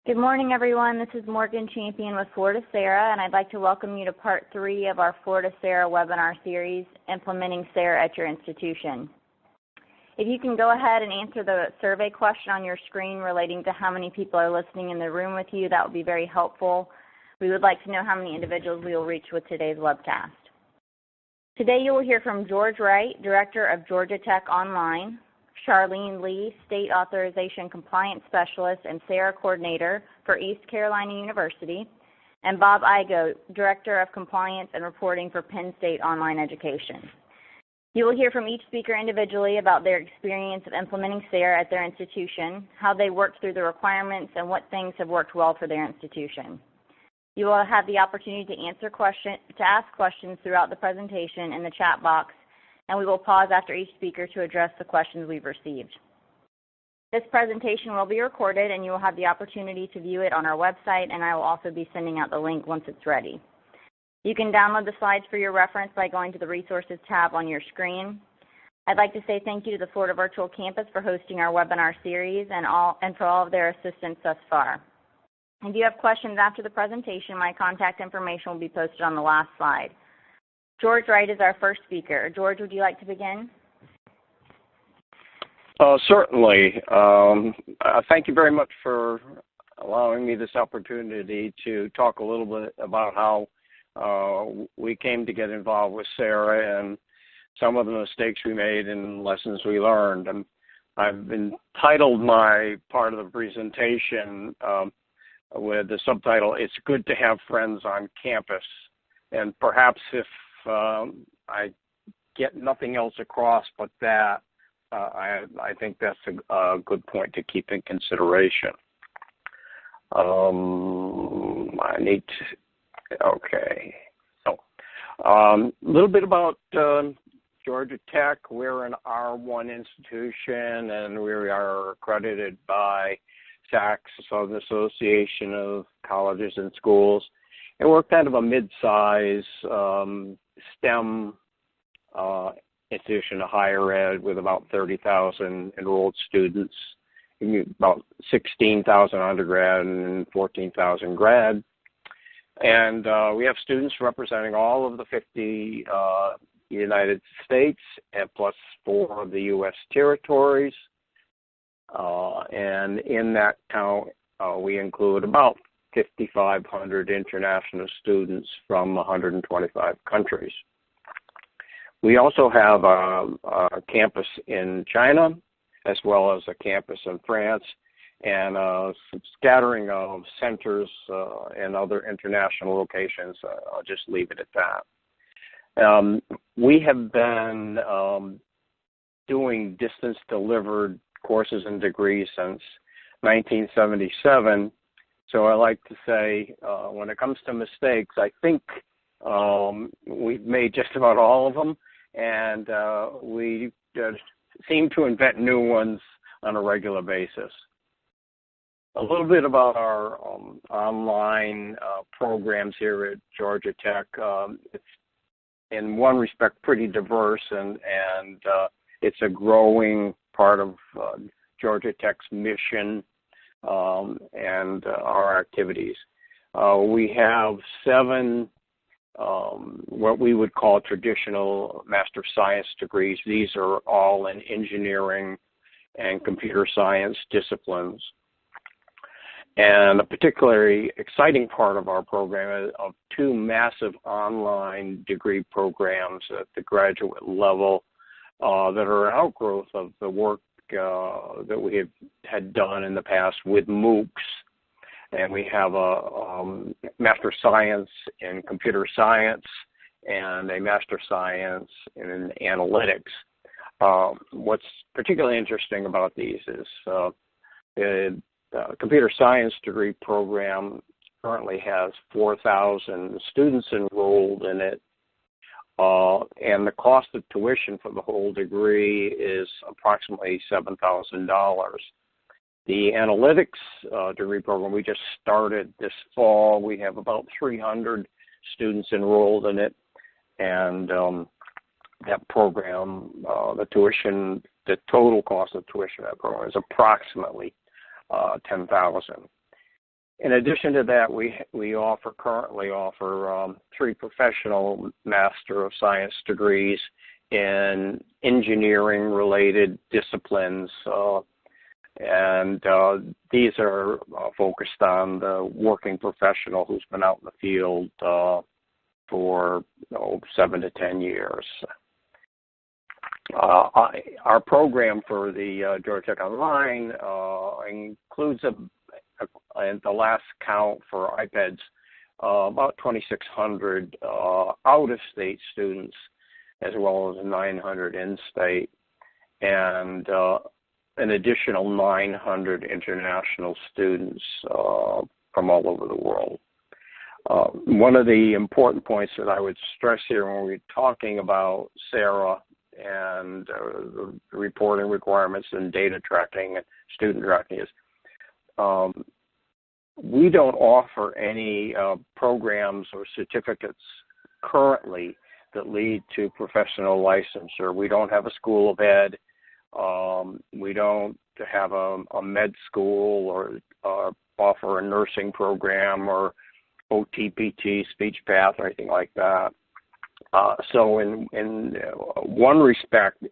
Good morning, everyone. This is Morgan Champion with FL-SARA, and I'd like to welcome you to Part 3 of our FL-SARA webinar series, Implementing SARA at Your Institution. If you can go ahead and answer the survey question on your screen relating to how many people are listening in the room with you, that would be very helpful. We would like to know how many individuals we will reach with today's webcast. Today you will hear from George Wright, Director of Georgia Tech Online, Charlene Lee, State Authorization Compliance Specialist and SARA Coordinator for East Carolina University, and Bob Igo, Director of Compliance and Reporting for Penn State Online Education. You will hear from each speaker individually about their experience of implementing SARA at their institution, how they worked through the requirements, and what things have worked well for their institution. You will have the opportunity to ask questions throughout the presentation in the chat box, and we will pause after each speaker to address the questions we've received. This presentation will be recorded, and you will have the opportunity to view it on our website, and I will also be sending out the link once it's ready. You can download the slides for your reference by going to the Resources tab on your screen. I'd like to say thank you to the Florida Virtual Campus for hosting our webinar series and for all of their assistance thus far. If you have questions after the presentation, my contact information will be posted on the last slide. George Wright is our first speaker. George, would you like to begin? Certainly. Thank you very much for allowing me this opportunity to talk a little bit about how we came to get involved with SARA and some of the mistakes we made and lessons we learned. And I've entitled my part of the presentation with the subtitle, "It's Good to Have Friends on Campus." And perhaps if I get nothing else across but that, I think that's a good point to keep in consideration. Okay. So a little bit about Georgia Tech. We're an R1 institution, and we are accredited by SACS, Southern Association of Colleges and Schools. And we're kind of a mid-size STEM institution of higher ed with about 30,000 enrolled students, about 16,000 undergrad and 14,000 grad. And we have students representing all of the 50 United States and plus 4 of the U.S. territories. And in that count, we include about 5,500 international students from 125 countries. We also have a campus in China, as well as a campus in France, and some scattering of centers and other international locations. I'll just leave it at that. We have been doing distance-delivered courses and degrees since 1977. So I like to say, when it comes to mistakes, I think we've made just about all of them, and we seem to invent new ones on a regular basis. A little bit about our online programs here at Georgia Tech. It's in one respect pretty diverse, and it's a growing part of Georgia Tech's mission and our activities. We have 7 what we would call traditional Master of Science degrees. These are all in engineering and computer science disciplines. And a particularly exciting part of our program is of 2 massive online degree programs at the graduate level that are an outgrowth of the work that we had done in the past with MOOCs. And we have a Master of Science in Computer Science and a Master of Science in Analytics. What's particularly interesting about these is the Computer Science degree program currently has 4,000 students enrolled in it, and the cost of tuition for the whole degree is approximately $7,000. The Analytics degree program we just started this fall. We have about 300 students enrolled in it, and that program, the total cost of tuition of that program is approximately $10,000. In addition to that, we currently offer 3 professional Master of Science degrees in engineering-related disciplines, and these are focused on the working professional who's been out in the field for 7 to 10 years. Our program for the Georgia Tech Online includes at the last count for iPads, about 2,600 out-of-state students, as well as 900 in-state, and an additional 900 international students from all over the world. One of the important points that I would stress here when we're talking about SARA and the reporting requirements and data tracking and student tracking is we don't offer any programs or certificates currently that lead to professional licensure. We don't have a school of ed. We don't have a med school or offer a nursing program or OTPT, speech path, or anything like that. So in one respect,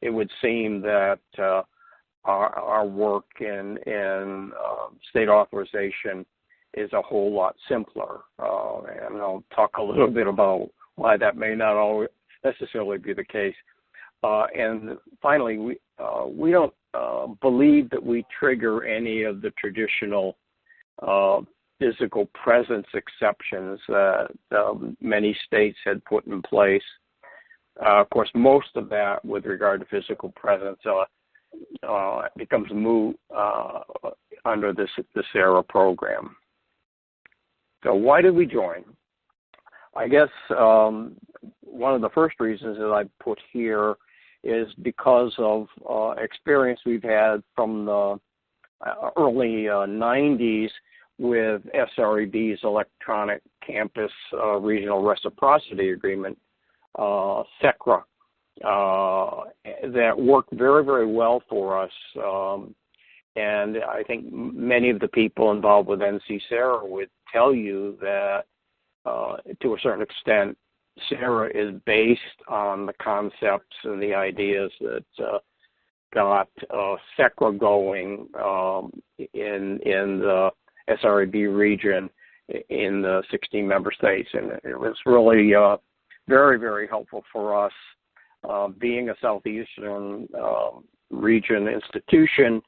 it would seem that our work in state authorization is a whole lot simpler. And I'll talk a little bit about why that may not always necessarily be the case. And finally, we don't believe that we trigger any of the traditional physical presence exceptions that many states had put in place. Of course, most of that with regard to physical presence becomes moot under the SARA program. So why did we join? I guess one of the first reasons that I put here is because of experience we've had from the early 90s with SREB's Electronic Campus Regional Reciprocity Agreement, SECRA, that worked very, very well for us. And I think many of the people involved with NC-SARA would tell you that to a certain extent, SARA is based on the concepts and the ideas that got SECRA going in the SREB region in the 16 member states. And it was really very, very helpful for us. Being a Southeastern region institution,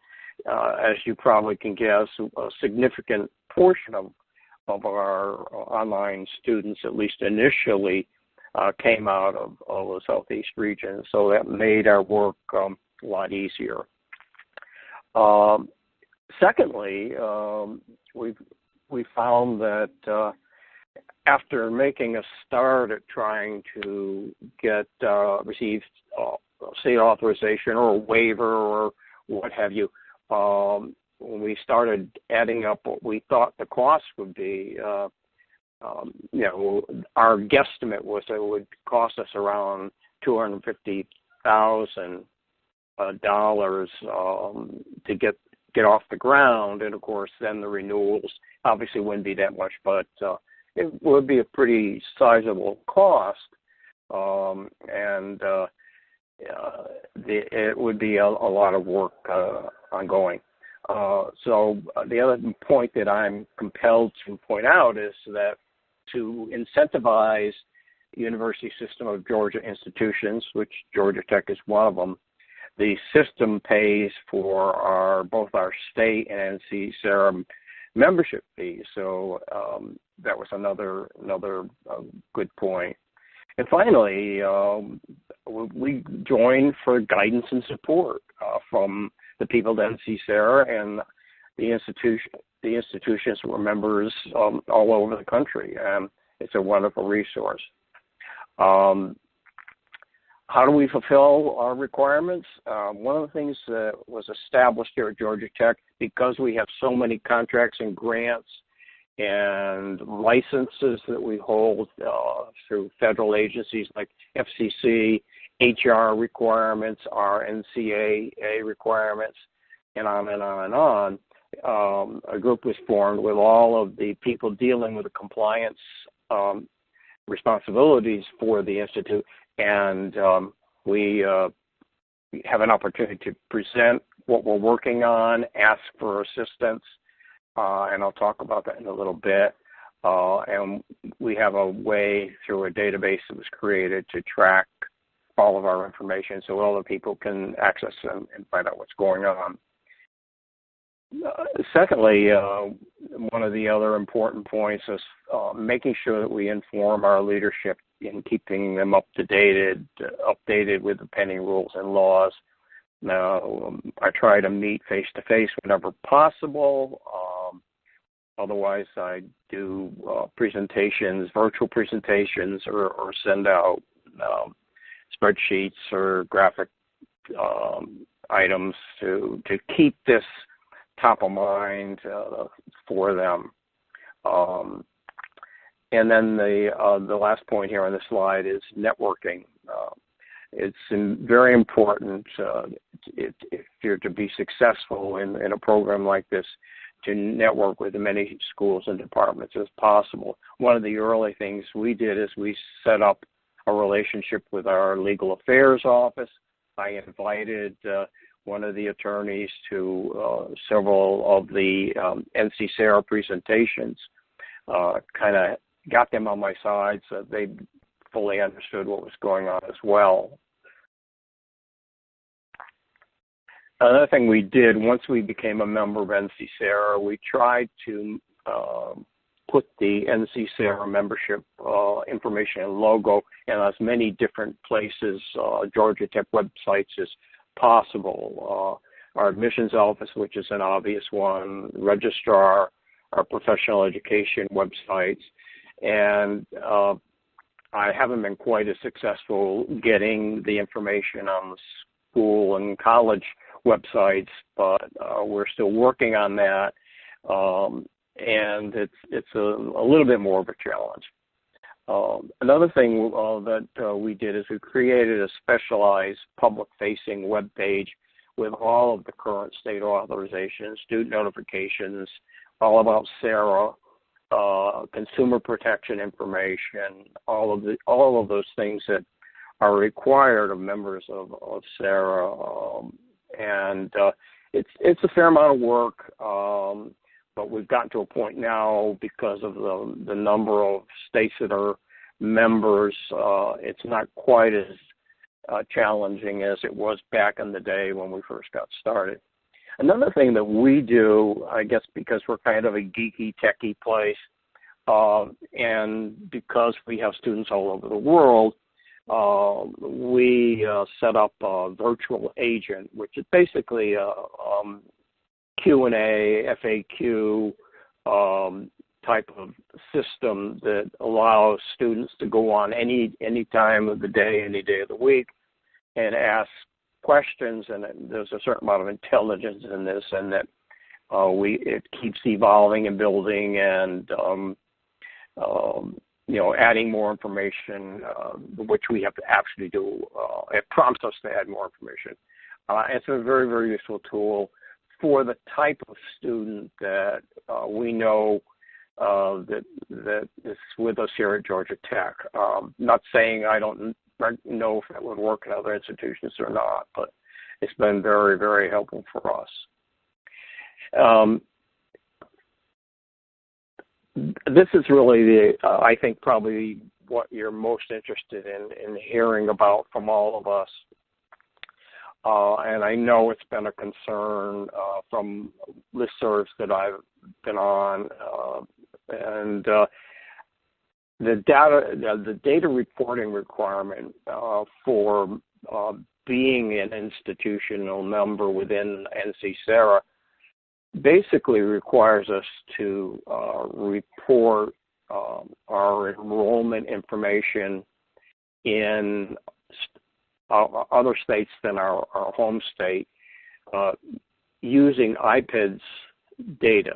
as you probably can guess, a significant portion of our online students, at least initially, came out of the Southeast region. So that made our work a lot easier. Secondly, we found that after making a start at trying to get receive state authorization or a waiver or what have you, when we started adding up what we thought the cost would be, our guesstimate was that it would cost us around $250,000 to get off the ground, and of course then the renewals obviously wouldn't be that much, but it would be a pretty sizable cost, and it would be a lot of work ongoing. So the other point that I'm compelled to point out is that to incentivize the University System of Georgia institutions, which Georgia Tech is one of them, the system pays for both our state and NC-SARA membership fees. So that was another good point. And finally, we joined for guidance and support from the people at NC-SARA and the institutions who were members all over the country. It's a wonderful resource. How do we fulfill our requirements? One of the things that was established here at Georgia Tech, because we have so many contracts and grants and licenses that we hold through federal agencies like FCC, HR requirements, our NCAA requirements, and on and on and on. A group was formed with all of the people dealing with the compliance responsibilities for the Institute, and we have an opportunity to present what we're working on, ask for assistance, and I'll talk about that in a little bit. And we have a way through a database that was created to track all of our information so other people can access and find out what's going on. Secondly, one of the other important points is making sure that we inform our leadership in keeping them updated with the pending rules and laws. Now, I try to meet face-to-face whenever possible. Otherwise, I do presentations, virtual presentations, or send out spreadsheets or graphic items to keep this top of mind for them. And then the last point here on the slide is networking. It's very important if you're to be successful in a program like this, to network with as many schools and departments as possible. One of the early things we did is we set up a relationship with our legal affairs office. I invited one of the attorneys to several of the FL-SARA presentations, kind of got them on my side so they fully understood what was going on as well. Another thing we did once we became a member of FL-SARA, we tried to put the FL-SARA membership information and logo in as many different places, Georgia Tech websites as possible. Our admissions office, which is an obvious one, registrar, our professional education websites, and I haven't been quite as successful getting the information on the school and college websites, but we're still working on that, and it's a little bit more of a challenge. Another thing that we did is we created a specialized public-facing web page with all of the current state authorizations, student notifications, all about SARA, consumer protection information, all of those things that are required of members of SARA, and it's a fair amount of work, but we've gotten to a point now because of the number of states that are members. It's not quite as challenging as it was back in the day when we first got started. Another thing that we do, I guess because we're kind of a geeky, techie place, and because we have students all over the world, we set up a virtual agent, which is basically a Q&A, FAQ type of system that allows students to go on any time of the day, any day of the week, and ask questions. And there's a certain amount of intelligence in this, and that it keeps evolving and building, and adding more information, which we have to actually do. It prompts us to add more information. It's a very, very useful tool for the type of student that we know that is with us here at Georgia Tech. Not saying I don't know if that would work in other institutions or not, but it's been very, very helpful for us. This is really I think probably what you're most interested in hearing about from all of us. And I know it's been a concern from listservs that I've been on, and the data reporting requirement for being an institutional member within FL-SARA basically requires us to report our enrollment information in other states than our home state using IPEDS data.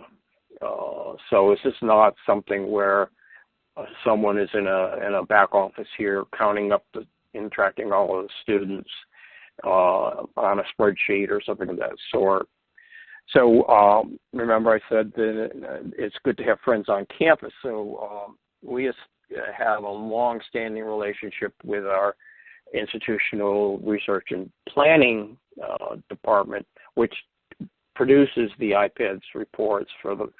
So it's just not something where someone is in a back office here counting up and tracking all of the students on a spreadsheet or something of that sort. So remember I said that it's good to have friends on campus. So we have a long-standing relationship with our institutional research and planning department, which produces the IPEDS reports for the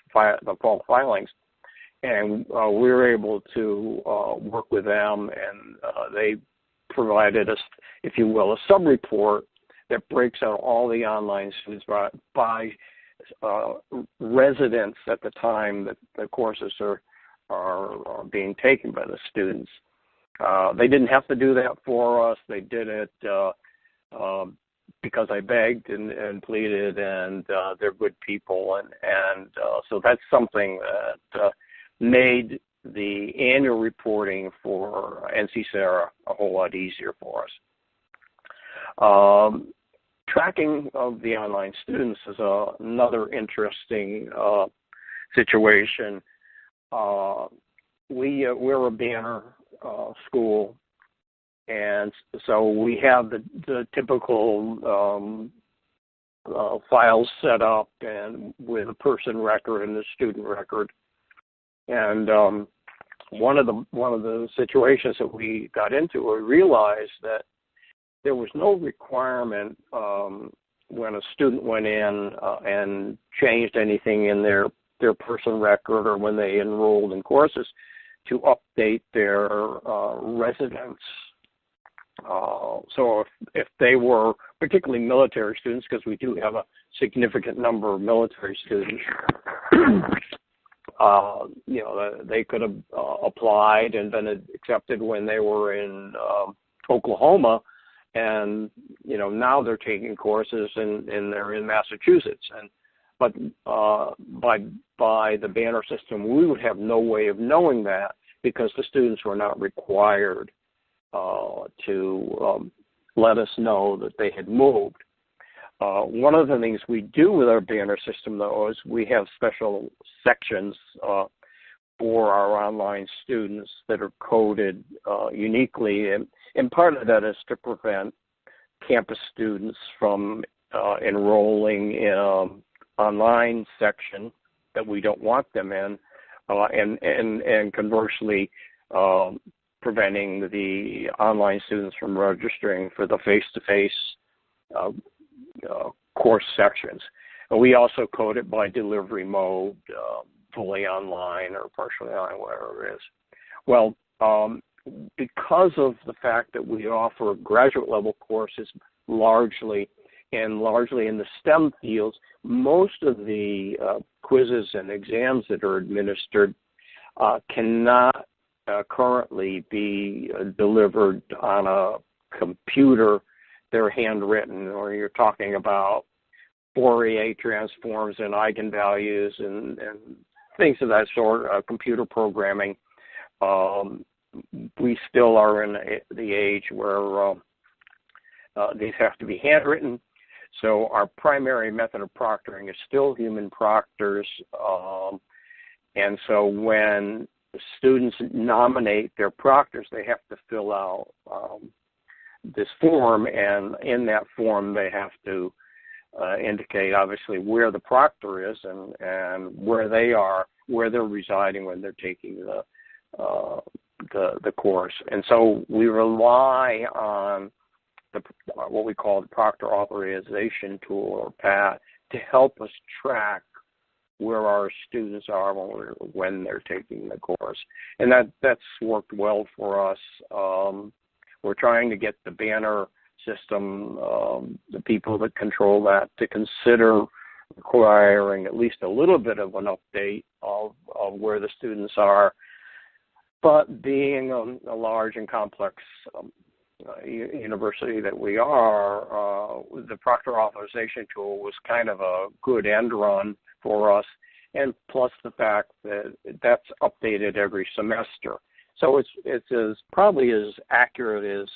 fall filings. And we were able to work with them, and they provided us, if you will, a sub-report that breaks out all the online students by residents at the time that the courses are being taken by the students. They didn't have to do that for us. They did it because I begged and pleaded, and they're good people, and so that's something that made the annual reporting for FL-SARA a whole lot easier for us. Tracking of the online students is another interesting situation. We're a banner school, and so we have the typical files set up and with a person record and the student record. And one of the situations that we got into, we realized that there was no requirement when a student went in and changed anything in their person record or when they enrolled in courses to update their residence. So if they were particularly military students, because we do have a significant number of military students, they could have applied and been accepted when they were in Oklahoma, and now they're taking courses and they're in Massachusetts. But by the banner system, we would have no way of knowing that because the students were not required to let us know that they had moved. One of the things we do with our banner system, though, is we have special sections for our online students that are coded uniquely, and part of that is to prevent campus students from enrolling in an online section that we don't want them in, and conversely, preventing the online students from registering for the face-to-face course sections. And we also code it by delivery mode, fully online or partially online, whatever it is. Well, because of the fact that we offer graduate level courses largely in the STEM fields, most of the quizzes and exams that are administered cannot currently be delivered on a computer. They're handwritten, or you're talking about Fourier transforms and eigenvalues and things of that sort, computer programming. We still are in the age where these have to be handwritten. So our primary method of proctoring is still human proctors. And so when students nominate their proctors, they have to fill out this form, and in that form they have to indicate obviously where the proctor is and where they are, where they're residing when they're taking the course. And so we rely on what we call the Proctor Authorization tool, or PAT, to help us track where our students are when they're taking the course. And that's worked well for us. We're trying to get the banner system, the people that control that, to consider requiring at least a little bit of an update of where the students are. But being a large and complex university that we are, the Proctor Authorization tool was kind of a good end run for us, and plus the fact that that's updated every semester. So it's probably as accurate as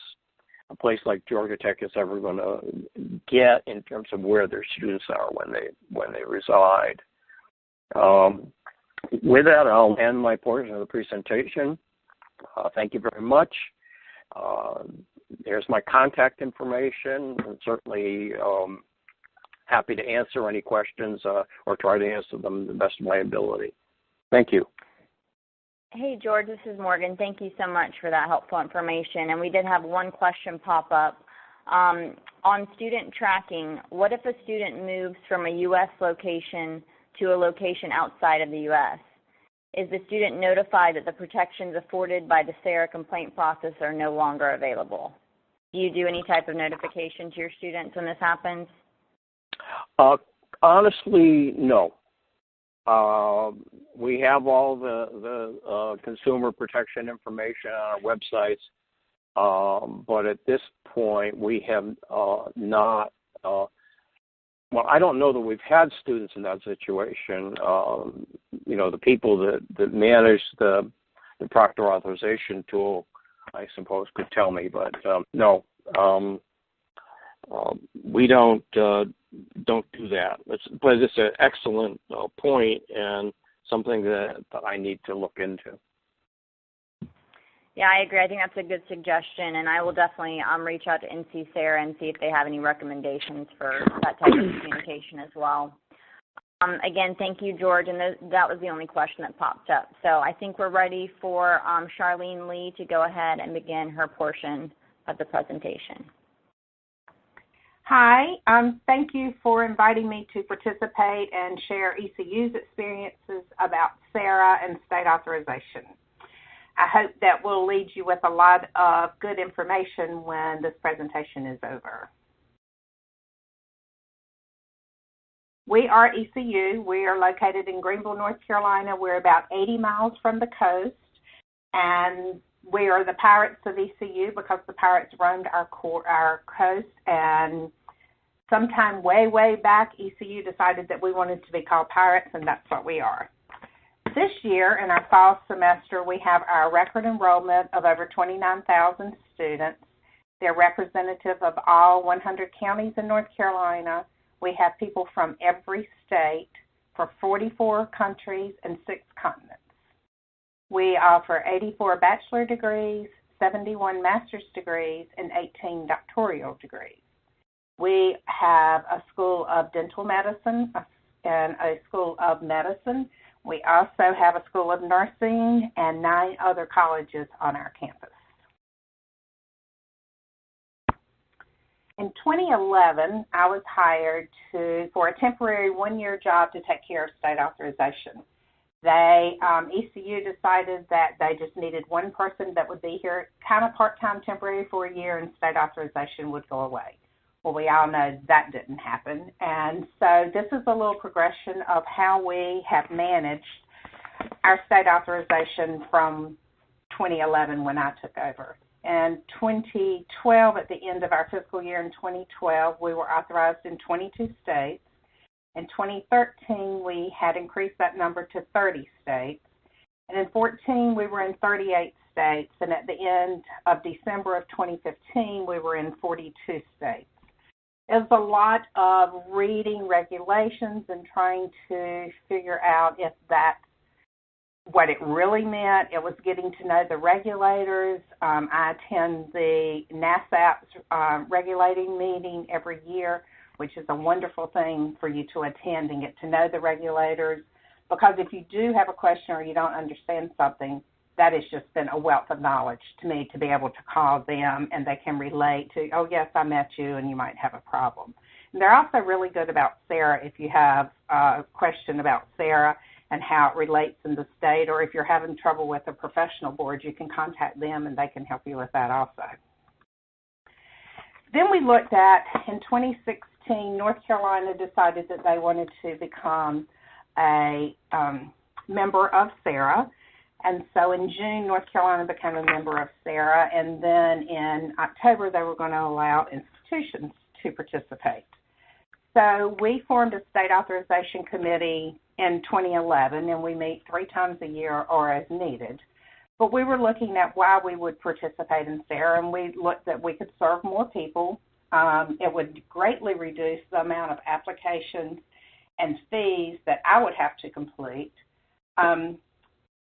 a place like Georgia Tech is ever going to get in terms of where their students are when they reside. With that, I'll end my portion of the presentation. Thank you very much. There's my contact information, and certainly happy to answer any questions or try to answer them to the best of my ability. Thank you. Hey, George, this is Morgan. Thank you so much for that helpful information. And we did have one question pop up. On student tracking, what if a student moves from a U.S. location to a location outside of the U.S.? Is the student notified that the protections afforded by the SARA complaint process are no longer available? Do you do any type of notification to your students when this happens? Honestly, no. We have all the consumer protection information on our websites, but at this point we have not. Well, I don't know that we've had students in that situation. The people that manage the proctor authorization tool, I suppose, could tell me, but no, we don't do that. But it's an excellent point and something that I need to look into. Yeah, I agree. I think that's a good suggestion, and I will definitely reach out to NC SARA and see if they have any recommendations for that type of communication as well. Again, thank you, George, and that was the only question that popped up. So I think we're ready for Charlene Lee to go ahead and begin her portion of the presentation. Hi, thank you for inviting me to participate and share ECU's experiences about SARA and state authorization. I hope that will lead you with a lot of good information when this presentation is over. We are ECU. We are located in Greenville, North Carolina. We're about 80 miles from the coast, and we are the pirates of ECU because the pirates roamed our coast, and sometime way back, ECU decided that we wanted to be called pirates, and that's what we are. This year, in our fall semester, we have our record enrollment of over 29,000 students. They're representative of all 100 counties in North Carolina. We have people from every state for 44 countries and 6 continents. We offer 84 bachelor degrees, 71 master's degrees, and 18 doctoral degrees. We have a school of dental medicine and a school of medicine. We also have a school of nursing and 9 other colleges on our campus. In 2011, I was hired for a temporary 1-year job to take care of state authorization. ECU decided that they just needed one person that would be here kind of part-time temporary for a year, and state authorization would go away. Well, we all know that didn't happen. And so this is a little progression of how we have managed our state authorization from 2011 when I took over. In 2012, at the end of our fiscal year in 2012, we were authorized in 22 states. In 2013, we had increased that number to 30 states. And in 2014, we were in 38 states. And at the end of December of 2015, we were in 42 states. It was a lot of reading regulations and trying to figure out if that's what it really meant. It was getting to know the regulators. I attend the NASAP's regulating meeting every year, which is a wonderful thing for you to attend and get to know the regulators. Because if you do have a question or you don't understand something, that has just been a wealth of knowledge to me to be able to call them and they can relate to, oh, yes, I met you and you might have a problem. And they're also really good about SARA if you have a question about SARA and how it relates in the state, or if you're having trouble with a professional board, you can contact them and they can help you with that also. Then we looked at, in 2016, North Carolina decided that they wanted to become a member of SARA. And so in June, North Carolina became a member of SARA, and then in October, they were going to allow institutions to participate. So we formed a state authorization committee in 2011, and we meet 3 times a year or as needed. But we were looking at why we would participate in SARA, and we looked that we could serve more people. It would greatly reduce the amount of applications and fees that I would have to complete.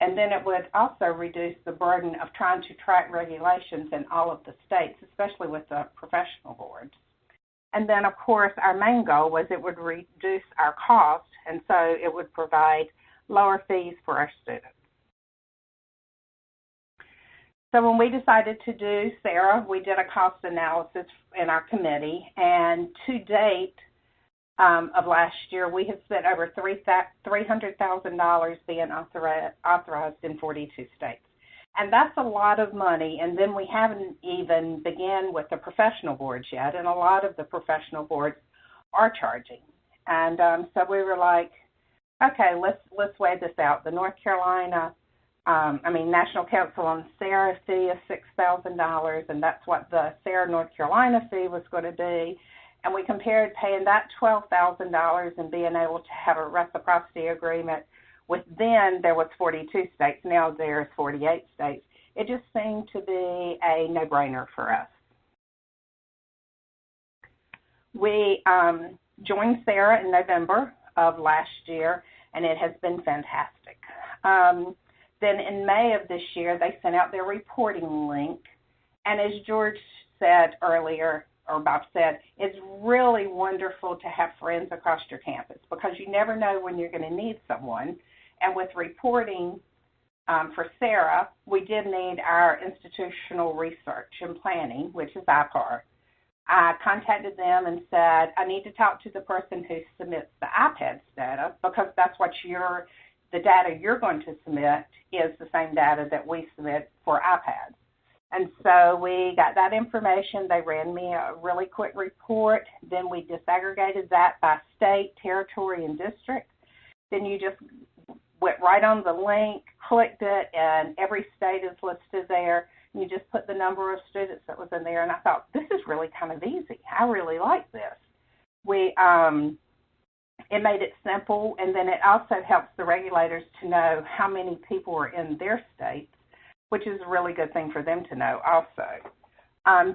And then it would also reduce the burden of trying to track regulations in all of the states, especially with the professional boards. And then, of course, our main goal was it would reduce our cost, and so it would provide lower fees for our students. So when we decided to do SARA, we did a cost analysis in our committee, and to date of last year, we have spent over $300,000 being authorized in 42 states. And that's a lot of money, and then we haven't even begun with the professional boards yet, and a lot of the professional boards are charging. And so we were like, okay, let's weigh this out. The North Carolina, National Council on SARA fee is $6,000, and that's what the SARA North Carolina fee was going to be. And we compared paying that $12,000 and being able to have a reciprocity agreement with then there was 42 states, now there's 48 states. It just seemed to be a no-brainer for us. We joined SARA in November of last year, and it has been fantastic. Then in May of this year, they sent out their reporting link, and as George said earlier, or Bob said, it's really wonderful to have friends across your campus because you never know when you're going to need someone. And with reporting for SARA, we did need our institutional research and planning, which is IPAR. I contacted them and said, I need to talk to the person who submits the iPads data because that's what the data you're going to submit is the same data that we submit for iPads. And so we got that information. They ran me a really quick report. Then we disaggregated that by state, territory, and district. Then you just went right on the link, clicked it, and every state is listed there. And you just put the number of students that was in there. And I thought, this is really kind of easy. I really like this. It made it simple, and then it also helps the regulators to know how many people are in their states, which is a really good thing for them to know also.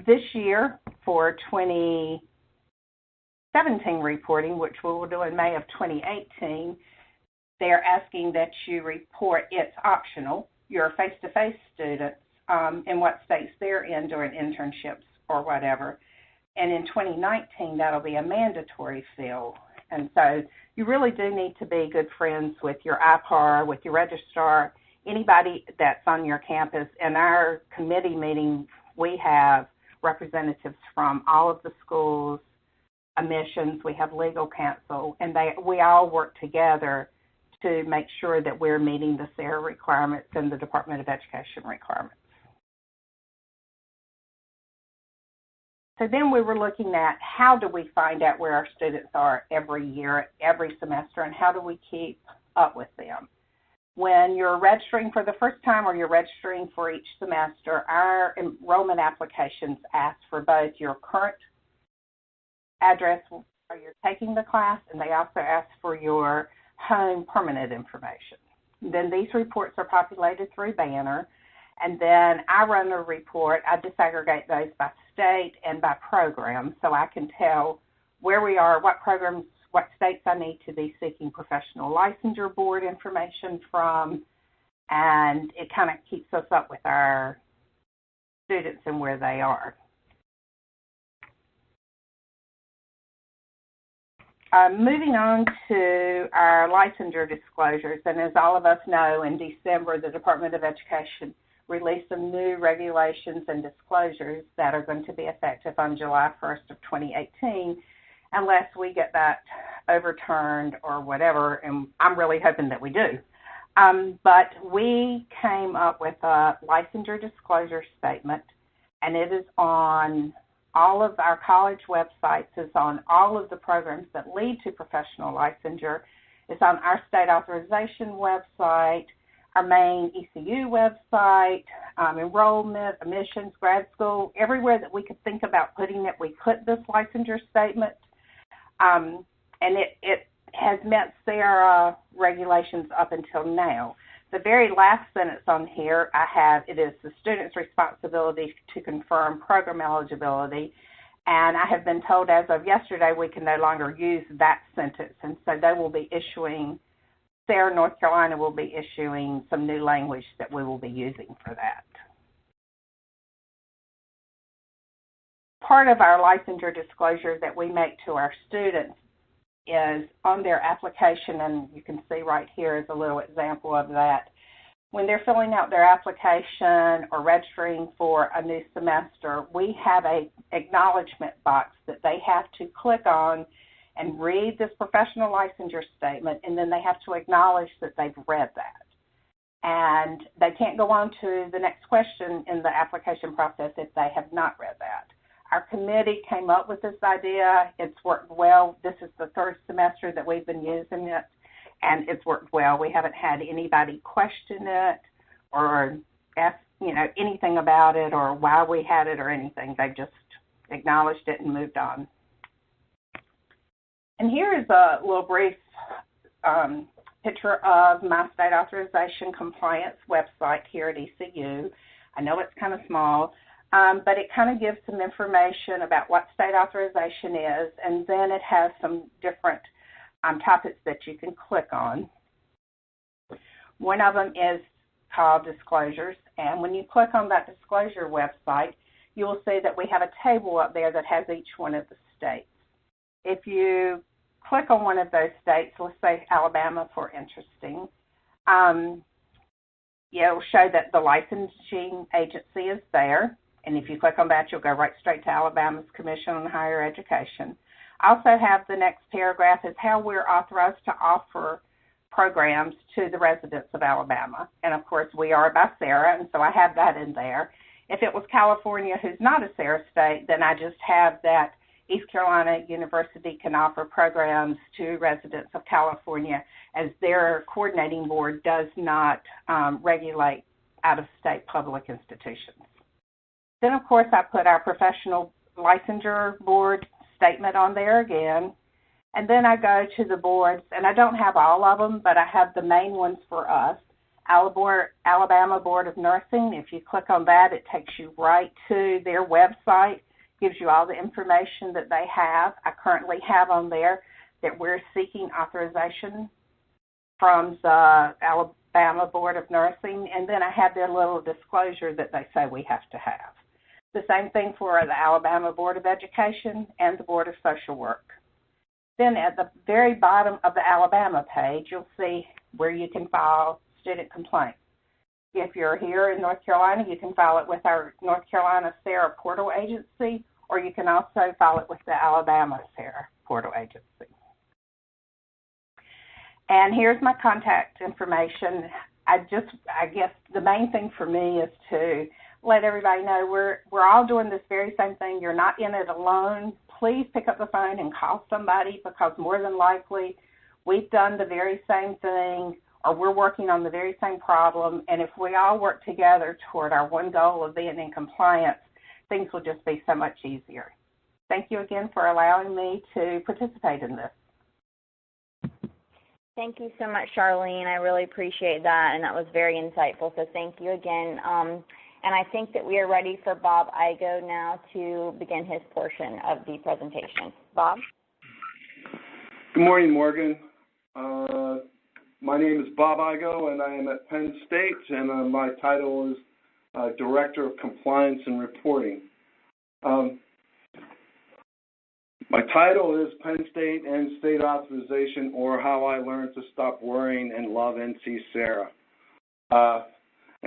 This year, for 2017 reporting, which we will do in May of 2018, they're asking that you report, it's optional, your face-to-face students in what states they're in during internships or whatever. And in 2019, that'll be a mandatory field. And so you really do need to be good friends with your IPAR, with your registrar, anybody that's on your campus. In our committee meeting, we have representatives from all of the schools, admissions, we have legal counsel, and we all work together to make sure that we're meeting the SARA requirements and the Department of Education requirements. So then we were looking at how do we find out where our students are every year, every semester, and how do we keep up with them. When you're registering for the first time or you're registering for each semester, our enrollment applications ask for both your current address where you're taking the class, and they also ask for your home permanent information. Then these reports are populated through Banner, and then I run a report. I disaggregate those by state and by program so I can tell where we are, what programs, what states I need to be seeking professional licensure board information from, and it kind of keeps us up with our students and where they are. Moving on to our licensure disclosures, and as all of us know, in December, the Department of Education released some new regulations and disclosures that are going to be effective on July 1st of 2018, unless we get that overturned or whatever, and I'm really hoping that we do. But we came up with a licensure disclosure statement, and it is on all of our college websites, it's on all of the programs that lead to professional licensure. It's on our state authorization website, our main ECU website, enrollment, admissions, grad school, everywhere that we could think about putting it, we put this licensure statement. And it has met SARA regulations up until now. The very last sentence on here it is the student's responsibility to confirm program eligibility, and I have been told as of yesterday we can no longer use that sentence, and so they will be issuing, SARA North Carolina will be issuing some new language that we will be using for that. part of our licensure disclosure that we make to our students is on their application, and you can see right here is a little example of that. When they're filling out their application or registering for a new semester, we have an acknowledgement box that they have to click on and read this professional licensure statement, and then they have to acknowledge that they've read that. And they can't go on to the next question in the application process if they have not read that. Our committee came up with this idea. It's worked well. This is the third semester that we've been using it, and it's worked well. We haven't had anybody question it or ask, anything about it or why we had it or anything. They've just acknowledged it and moved on. And here is a little brief picture of my state authorization compliance website here at ECU. I know it's kind of small, but it kind of gives some information about what state authorization is, and then it has some different topics that you can click on. One of them is called disclosures, and when you click on that disclosure website, you will see that we have a table up there that has each one of the states. If you click on one of those states, let's say Alabama for interesting, it'll show that the licensing agency is there, and if you click on that, you'll go right straight to Alabama's Commission on Higher Education. I also have the next paragraph is how we're authorized to offer programs to the residents of Alabama. And of course, we are by SARA, and so I have that in there. If it was California, who's not a SARA state, then I just have that East Carolina University can offer programs to residents of California, as their coordinating board does not regulate out-of-state public institutions. Then, of course, I put our professional licensure board statement on there again, and then I go to the boards, and I don't have all of them, but I have the main ones for us. Alabama Board of Nursing, if you click on that, it takes you right to their website, gives you all the information that they have. I currently have on there that we're seeking authorization from the Alabama Board of Nursing, and then I have their little disclosure that they say we have to have. The same thing for the Alabama Board of Education and the Board of Social Work. Then at the very bottom of the Alabama page, you'll see where you can file student complaints. If you're here in North Carolina, you can file it with our North Carolina SARA portal agency, or you can also file it with the Alabama SARA portal agency. And here's my contact information. I guess the main thing for me is to let everybody know we're all doing this very same thing. You're not in it alone. Please pick up the phone and call somebody, because more than likely we've done the very same thing, or we're working on the very same problem, and if we all work together toward our one goal of being in compliance, things will just be so much easier. Thank you again for allowing me to participate in this. Thank you so much, Charlene. I really appreciate that, and that was very insightful, so thank you again. And I think that we are ready for Bob Igo now to begin his portion of the presentation. Bob? Good morning, Morgan. My name is Bob Igo, and I am at Penn State, and my title is Director of Compliance and Reporting. My title is Penn State and State Authorization, or How I Learned to Stop Worrying and Love NC-SARA.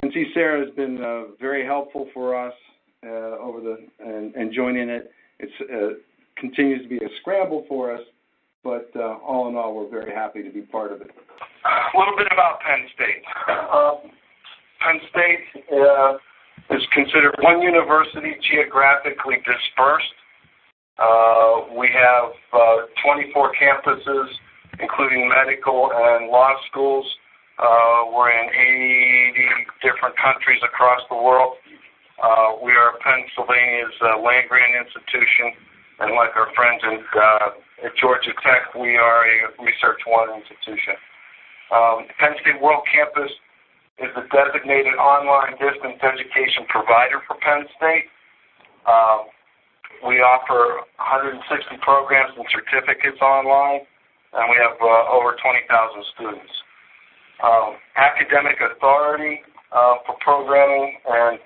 NC-SARA has been very helpful for us and joining it. It continues to be a scramble for us, but all in all, we're very happy to be part of it. A little bit about Penn State. Penn State is considered one university geographically dispersed. We have 24 campuses, including medical and law schools. We're in 80 different countries across the world. We are Pennsylvania's land-grant institution, and like our friends at Georgia Tech, we are a Research One institution. Penn State World Campus is the designated online distance education provider for Penn State. We offer 160 programs and certificates online, and we have over 20,000 students. Academic authority for programming and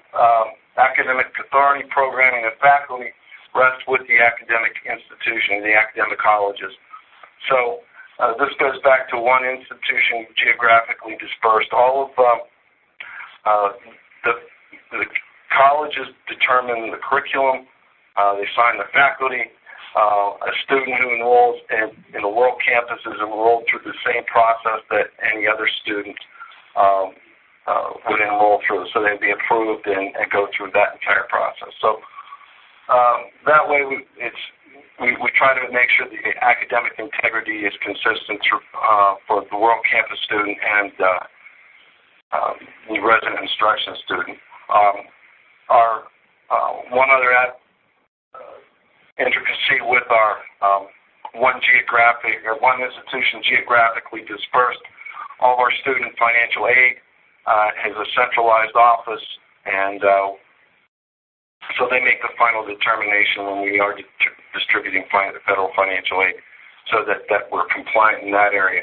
academic authority, programming, and faculty rests with the academic institution, the academic colleges. So this goes back to one institution geographically dispersed. All of the colleges determine the curriculum. They assign the faculty. A student who enrolls in the World Campus is enrolled through the same process that any other student would enroll through. So they'd be approved and go through that entire process. So that way we try to make sure the academic integrity is consistent for the World Campus student and the resident instruction student. Our one other intricacy with our one institution geographically dispersed, all of our student financial aid has a centralized office, and so they make the final determination when we are distributing federal financial aid, so that we're compliant in that area.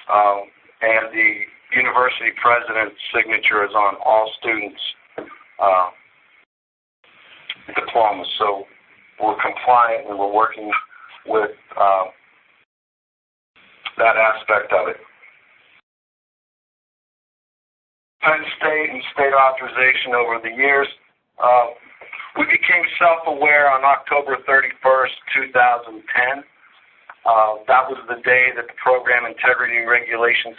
And the university president's signature is on all students' diplomas. So we're compliant and we're working with that aspect of it. Penn State and state authorization over the years. We became self-aware on October 31st, 2010. That was the day that the program integrity regulations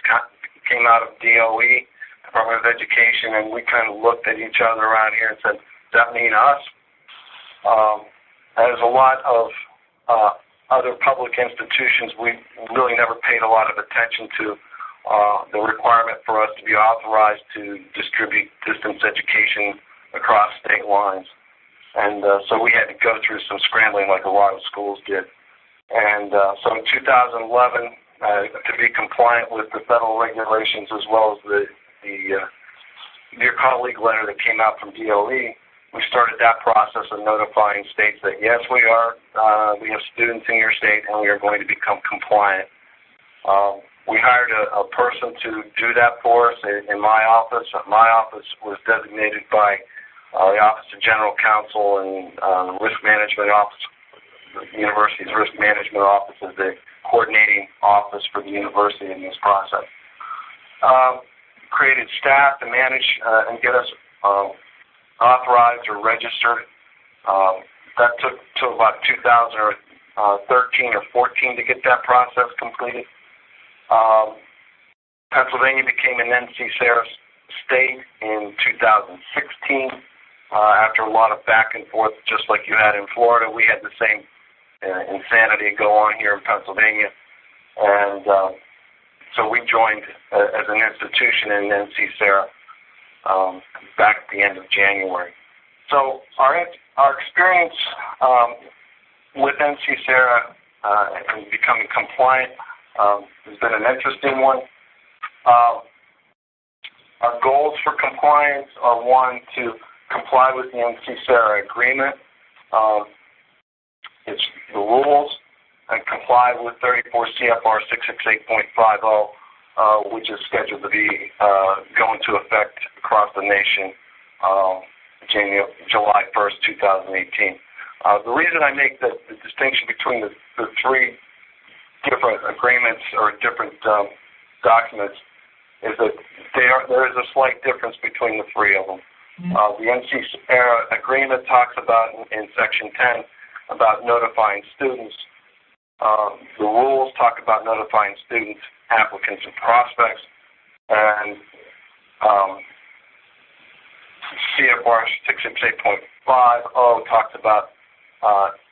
came out of DOE, Department of Education, and we kind of looked at each other around here and said, does that mean us? As a lot of other public institutions, we really never paid a lot of attention to the requirement for us to be authorized to distribute distance education across state lines. And so we had to go through some scrambling like a lot of schools did. And so in 2011, to be compliant with the federal regulations as well as the Dear Colleague letter that came out from DOE, we started that process of notifying states that, yes, we have students in your state and we are going to become compliant. We hired a person to do that for us in my office. My office was designated by the Office of General Counsel and Risk Management Office. The university's Risk Management Office is the coordinating office for the university in this process. Created staff to manage and get us authorized or registered. That took till about 2013 or 14 to get that process completed. Pennsylvania became an NC-SARA state in 2016 after a lot of back and forth, just like you had in Florida. We had the same insanity go on here in Pennsylvania, and so we joined as an institution in NC-SARA back at the end of January. So our experience with NC-SARA and becoming compliant has been an interesting one. Our goals for compliance are, one, to comply with the NC-SARA agreement, it's the rules, and comply with 34 CFR 668.50, which is scheduled to be go into effect across the nation July 1st, 2018. The reason I make the distinction between the three different agreements or different documents is that there is a slight difference between the three of them. The NC-SARA agreement talks about, in Section 10, about notifying students. The rules talk about notifying students, applicants, and prospects. And CFR 668.50 talks about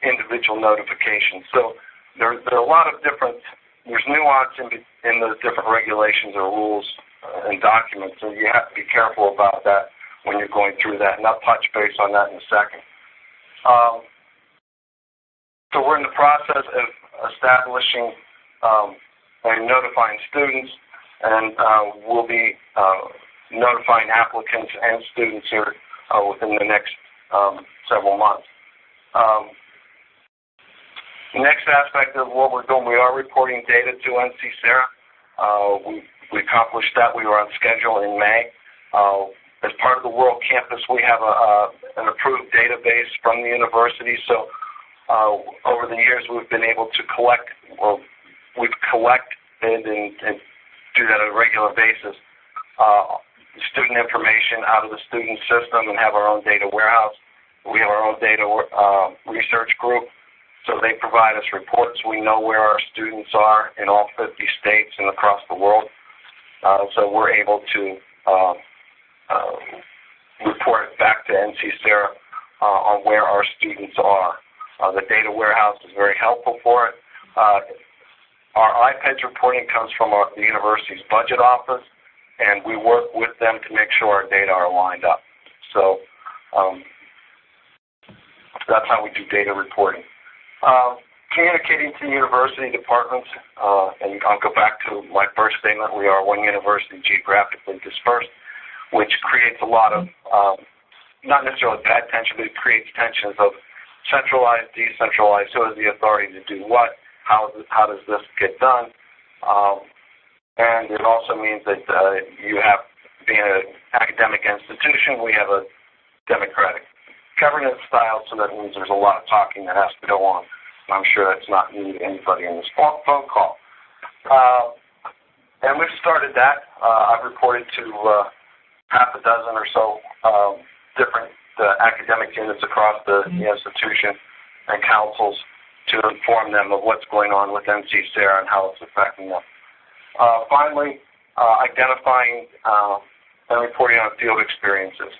individual notifications. So there are a lot of different, there's nuance in those different regulations or rules and documents, so you have to be careful about that when you're going through that, and I'll touch base on that in a second. So we're in the process of establishing and notifying students, and we'll be notifying applicants and students here within the next several months. The next aspect of what we're doing, we are reporting data to NC-SARA. We accomplished that. We were on schedule in May. As part of the World Campus, we have an approved database from the university, so over the years, we've been able to collect, or we've collected and do that on a regular basis, student information out of the student system and have our own data warehouse. We have our own data research group, so they provide us reports. We know where our students are in all 50 states and across the world, so we're able to report back to NC-SARA on where our students are. The data warehouse is very helpful for it. Our IPEDS reporting comes from the university's budget office, and we work with them to make sure our data are lined up. So that's how we do data reporting. Communicating to university departments, and I'll go back to my first statement, we are one university geographically dispersed, which creates a lot of, not necessarily bad tension, but it creates tensions of centralized, decentralized, who has the authority to do what, how does this get done, and it also means that you have, being an academic institution, we have a democratic governance style, so that means there's a lot of talking that has to go on. I'm sure that's not new to anybody in this phone call. And we've started that. I've reported to half a dozen or so different academic units across the institution and councils to inform them of what's going on with NC-SARA and how it's affecting them. Finally, identifying and reporting on field experiences.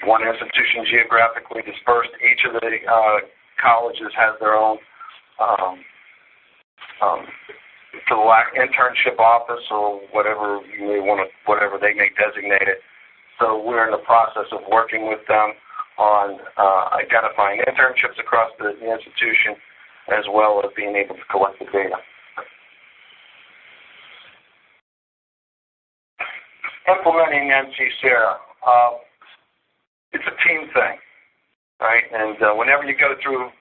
One institution geographically dispersed. Each of the colleges has their own internship office or whatever you may want to, whatever they may designate it. So we're in the process of working with them on identifying internships across the institution, as well as being able to collect the data. Implementing NC-SARA. It's a team thing, right? And whenever you go through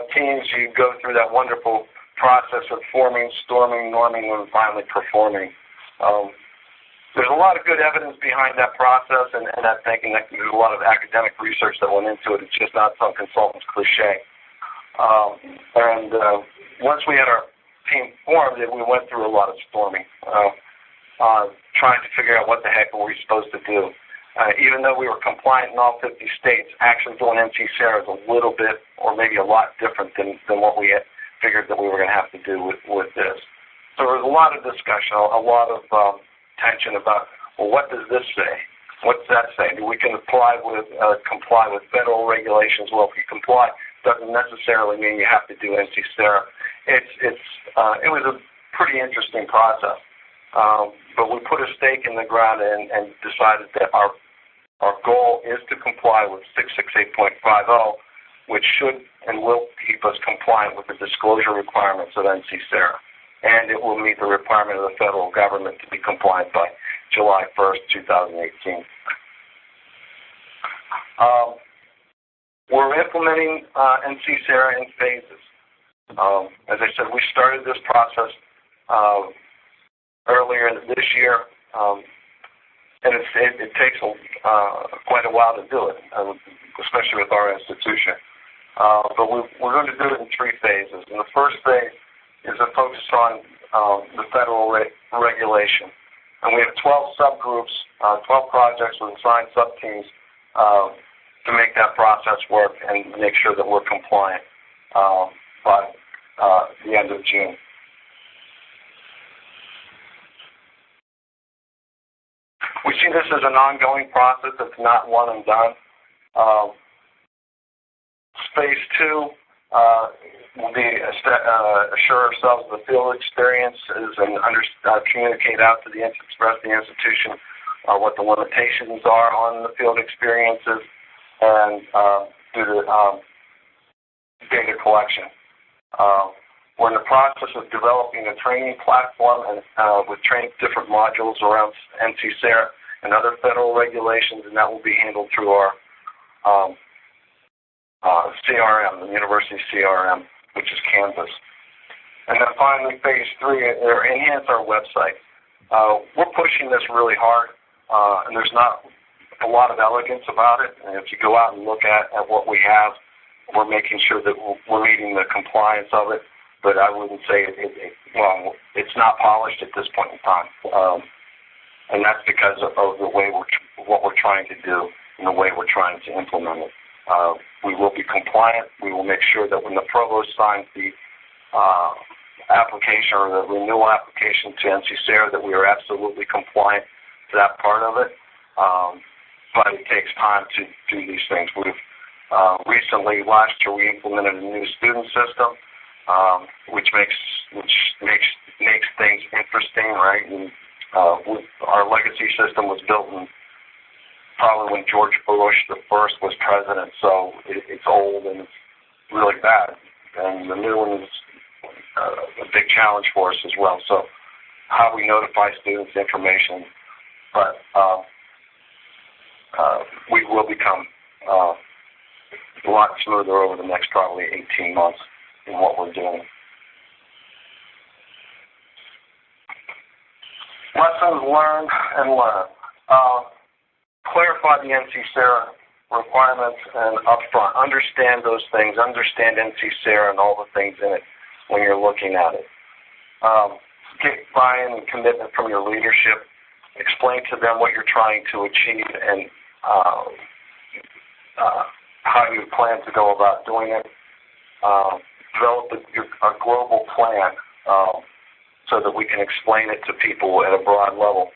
teams, you go through that wonderful process of forming, storming, norming, and finally performing. There's a lot of good evidence behind that process and that thinking. There's a lot of academic research that went into it. It's just not some consultant's cliche. Once we had our team formed, we went through a lot of storming, trying to figure out what the heck were we supposed to do. Even though we were compliant in all 50 states, actually doing NC-SARA is a little bit, or maybe a lot different than what we had figured that we were going to have to do with this. So there was a lot of discussion, a lot of tension about, well, what does this say? What's that say? We can comply with federal regulations. Well, if you comply, doesn't necessarily mean you have to do NC-SARA. It was a pretty interesting process. But we put a stake in the ground and decided that our goal is to comply with 668.50, which should and will keep us compliant with the disclosure requirements of NC-SARA. And it will meet the requirement of the federal government to be compliant by July 1st, 2018. We're implementing NC-SARA in phases. As I said, we started this process earlier this year, and it takes quite a while to do it, especially with our institution. But we're going to do it in 3 phases. And the first phase is a focus on the federal regulation. And we have 12 subgroups, 12 projects with assigned sub-teams to make that process work and make sure that we're compliant by the end of June. We see this as an ongoing process. It's not one and done. Phase 2 will be assure ourselves of the field experiences and communicate out to express the institution what the limitations are on the field experiences and do the data collection. We're in the process of developing a training platform and with different modules around NC-SARA and other federal regulations, and that will be handled through our CRM, the university CRM, which is Canvas. And then finally, phase 3, enhance our website. We're pushing this really hard, and there's not a lot of elegance about it. And if you go out and look at what we have, we're making sure that we're meeting the compliance of it, but I wouldn't say it's not polished at this point in time. And that's because of the way what we're trying to do and the way we're trying to implement it. We will be compliant. We will make sure that when the provost signs the application or the renewal application to FL-SARA that we are absolutely compliant to that part of it. But it takes time to do these things. We've recently, last year, we implemented a new student system, which makes things interesting, right? And our legacy system was built in probably when George Bush the first was president, so it's old and it's really bad. And the new one is a big challenge for us as well. So how we notify students information, but we will become a lot smoother over the next probably 18 months in what we're doing. Lessons learned and learned. Clarify the FL-SARA requirements and upfront. Understand those things. Understand FL-SARA and all the things in it when you're looking at it. Get buy-in and commitment from your leadership. Explain to them what you're trying to achieve and how you plan to go about doing it. Develop a global plan so that we can explain it to people at a broad level.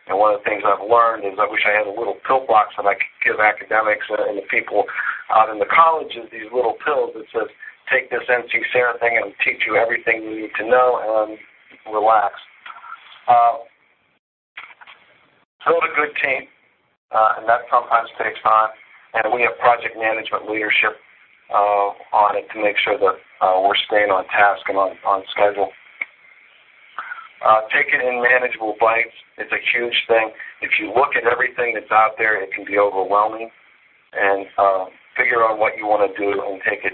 And one of the things I've learned is I wish I had a little pill box that I could give academics and the people out in the colleges, these little pills that says, take this FL-SARA thing and teach you everything you need to know and relax. Build a good team, and that sometimes takes time. And we have project management leadership on it to make sure that we're staying on task and on schedule. Take it in manageable bites. It's a huge thing. If you look at everything that's out there, it can be overwhelming. And figure out what you want to do and take it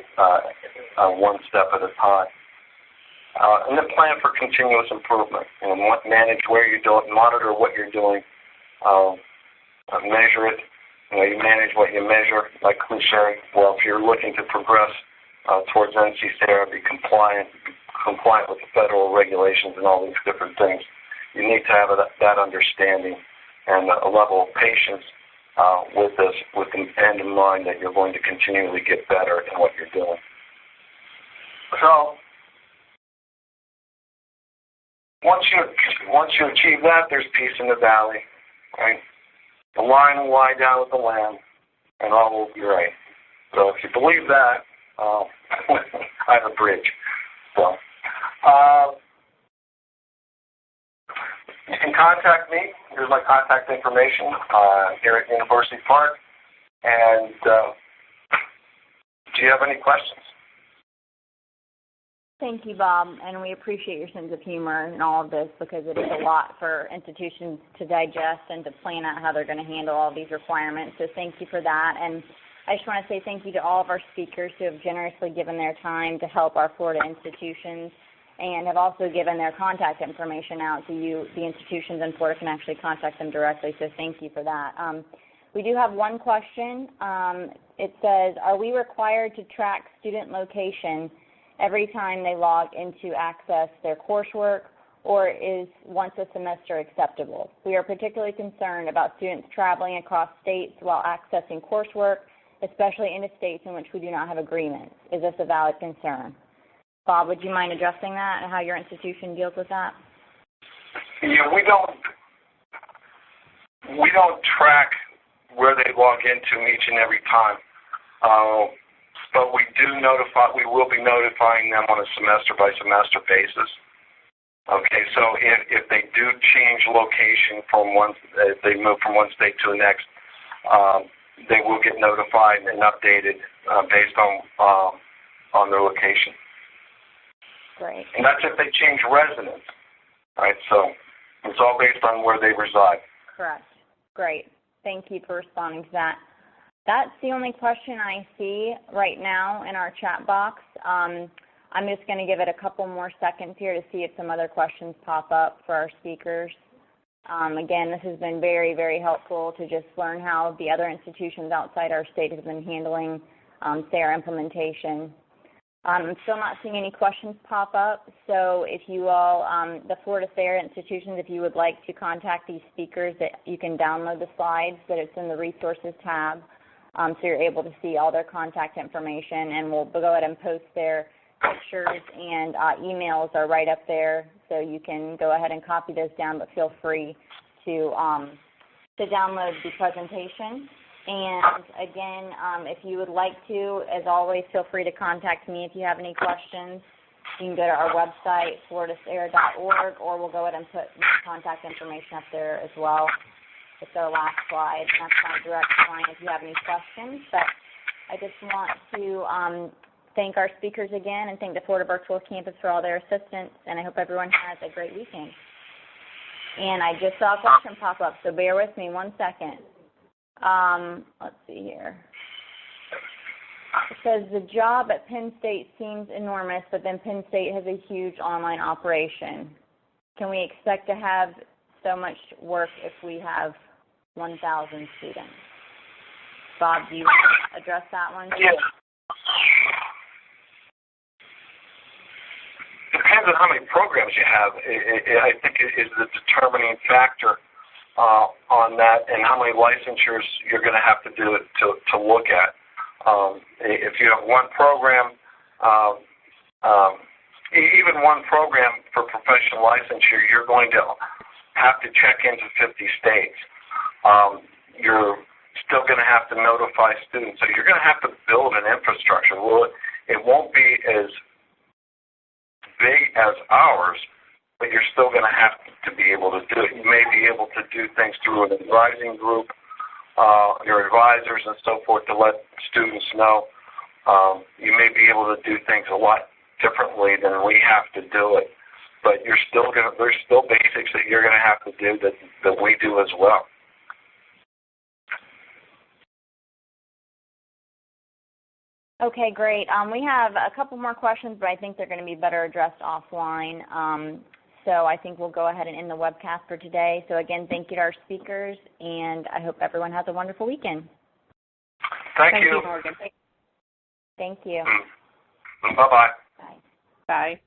one step at a time. And then plan for continuous improvement. And manage where you're doing, monitor what you're doing, measure it. You manage what you measure, like cliche. Well, if you're looking to progress towards FL-SARA, be compliant with the federal regulations and all these different things, you need to have that understanding and a level of patience with this, with the end in mind that you're going to continually get better in what you're doing. So, once you achieve that, there's peace in the valley, right? The lion will lie down with the lamb, and all will be right. So if you believe that, I have a bridge. So, you can contact me. Here's my contact information here at University Park. And do you have any questions? Thank you, Bob, and we appreciate your sense of humor in all of this because it is a lot for institutions to digest and to plan out how they're going to handle all these requirements. So thank you for that. And I just want to say thank you to all of our speakers who have generously given their time to help our Florida institutions and have also given their contact information out to you. The institutions in Florida can actually contact them directly, so thank you for that. We do have one question. It says, are we required to track student location every time they log in to access their coursework, or is once a semester acceptable? We are particularly concerned about students traveling across states while accessing coursework, especially into states in which we do not have agreements. Is this a valid concern? Bob, would you mind addressing that and how your institution deals with that? Yeah, we don't track where they log into each and every time. But we will be notifying them on a semester-by-semester basis. Okay, so if they do change location if they move from one state to the next, they will get notified and updated based on their location. Great. And that's if they change residence, right? So it's all based on where they reside. Correct. Great. Thank you for responding to that. That's the only question I see right now in our chat box. I'm just going to give it a couple more seconds here to see if some other questions pop up for our speakers. Again, this has been very, very helpful to just learn how the other institutions outside our state have been handling SARA implementation. I'm still not seeing any questions pop up, so if you all, the Florida SARA institutions, if you would like to contact these speakers, that you can download the slides, that it's in the resources tab, so you're able to see all their contact information, and we'll go ahead and post their pictures and emails are right up there, so you can go ahead and copy those down, but feel free to download the presentation. And again, if you would like to, as always, feel free to contact me if you have any questions. You can go to our website, floridasara.org, or we'll go ahead and put my contact information up there as well. It's our last slide. That's my direct line if you have any questions. But I just want to thank our speakers again and thank the Florida Virtual Campus for all their assistance, and I hope everyone has a great weekend. And I just saw a question pop up, so bear with me 1 second. Let's see here. It says the job at Penn State seems enormous, but then Penn State has a huge online operation. Can we expect to have so much work if we have 1,000 students? Bob, do you want to address that one? Yes. Depends on how many programs you have. I think it is the determining factor on that, and how many licensures you're going to have to do it to look at. If you have one program, even one program for professional licensure, you're going to have to check into 50 states. You're still going to have to notify students, so you're going to have to build an infrastructure. Well, it won't be as big as ours, but you're still going to have to be able to do it. You may be able to do things through an advising group, your advisors and so forth, to let students know. You may be able to do things a lot differently than we have to do it, but there's still basics that you're going to have to do that we do as well. Okay, great. We have a couple more questions, but I think they're going to be better addressed offline. So I think we'll go ahead and end the webcast for today. So again, thank you to our speakers, and I hope everyone has a wonderful weekend. Thank you. Morgan. Thank you. Bye-bye. Bye. Bye.